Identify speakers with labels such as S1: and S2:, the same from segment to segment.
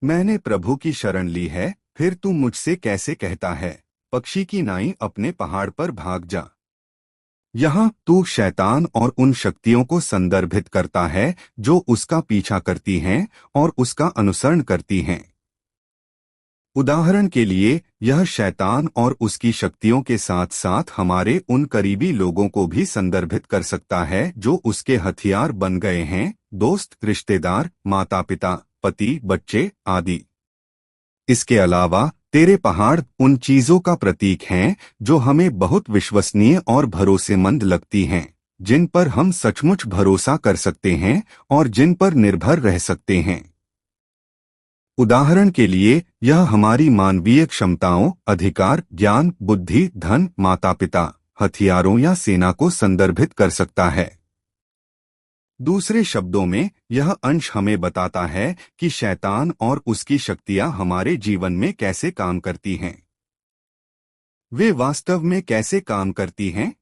S1: मैंने प्रभु की शरण ली है, फिर तू मुझसे कैसे कहता है, पक्षी की नाई अपने पहाड़ पर भाग जा। यहाँ तू शैतान और उन शक्तियों को संदर्भित करता है जो उसका पीछा करती हैं और उसका अनुसरण करती हैं। उदाहरण के लिए, यह शैतान और उसकी शक्तियों के साथ साथ हमारे उन करीबी लोगों को भी संदर्भित कर सकता है जो उसके हथियार बन गए हैं, दोस्त, रिश्तेदार, माता पिता, पति, बच्चे आदि। इसके अलावा तेरे पहाड़ उन चीजों का प्रतीक हैं जो हमें बहुत विश्वसनीय और भरोसेमंद लगती हैं, जिन पर हम सचमुच भरोसा कर सकते हैं और जिन पर निर्भर रह सकते हैं। उदाहरण के लिए, यह हमारी मानवीय क्षमताओं, अधिकार, ज्ञान, बुद्धि, धन, माता पिता, हथियारों या सेना को संदर्भित कर सकता है। दूसरे शब्दों में, यह अंश हमें बताता है कि शैतान और उसकी शक्तियां हमारे जीवन में कैसे काम करती हैं। वे वास्तव में कैसे काम करती हैं?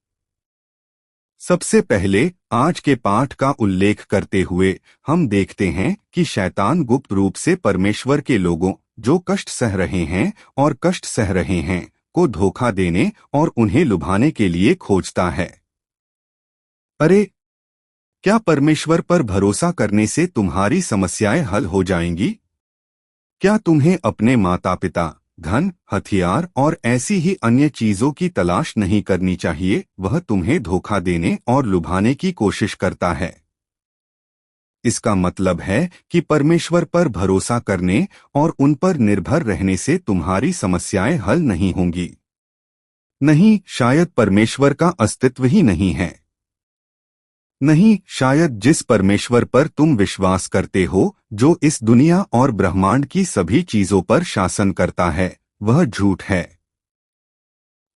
S1: सबसे पहले, आज के पाठ का उल्लेख करते हुए हम देखते हैं कि शैतान गुप्त रूप से परमेश्वर के लोगों, जो कष्ट सह रहे हैं और कष्ट सह रहे हैं, को धोखा देने और उन्हें लुभाने के लिए खोजता है। अरे, क्या परमेश्वर पर भरोसा करने से तुम्हारी समस्याएं हल हो जाएंगी? क्या तुम्हें अपने माता पिता, धन, हथियार और ऐसी ही अन्य चीजों की तलाश नहीं करनी चाहिए? वह तुम्हें धोखा देने और लुभाने की कोशिश करता है। इसका मतलब है कि परमेश्वर पर भरोसा करने और उन पर निर्भर रहने से तुम्हारी समस्याएं हल नहीं होंगी। नहीं, शायद परमेश्वर का अस्तित्व ही नहीं है। नहीं, शायद जिस परमेश्वर पर तुम विश्वास करते हो, जो इस दुनिया और ब्रह्मांड की सभी चीजों पर शासन करता है, वह झूठ है।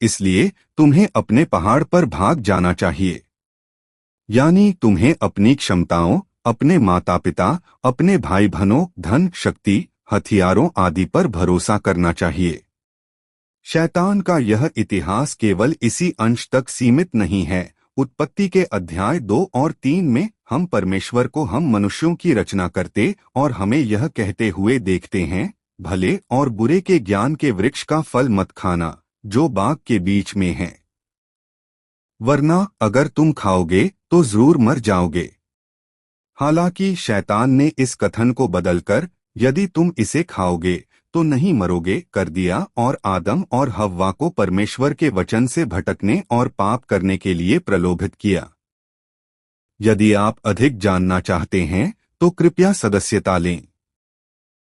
S1: इसलिए तुम्हें अपने पहाड़ पर भाग जाना चाहिए। यानी तुम्हें अपनी क्षमताओं, अपने माता पिता, अपने भाई बहनों, धन, शक्ति, हथियारों आदि पर भरोसा करना चाहिए। शैतान का यह इतिहास केवल इसी अंश तक सीमित नहीं है। उत्पत्ति के अध्याय 2 और 3 में हम परमेश्वर को हम मनुष्यों की रचना करते और हमें यह कहते हुए देखते हैं, भले और बुरे के ज्ञान के वृक्ष का फल मत खाना, जो बाग के बीच में है, वरना अगर तुम खाओगे तो जरूर मर जाओगे। हालांकि शैतान ने इस कथन को बदलकर, यदि तुम इसे खाओगे तो नहीं मरोगे, कर दिया और आदम और हव्वा को परमेश्वर के वचन से भटकने और पाप करने के लिए प्रलोभित किया। यदि आप अधिक जानना चाहते हैं तो कृपया सदस्यता लें।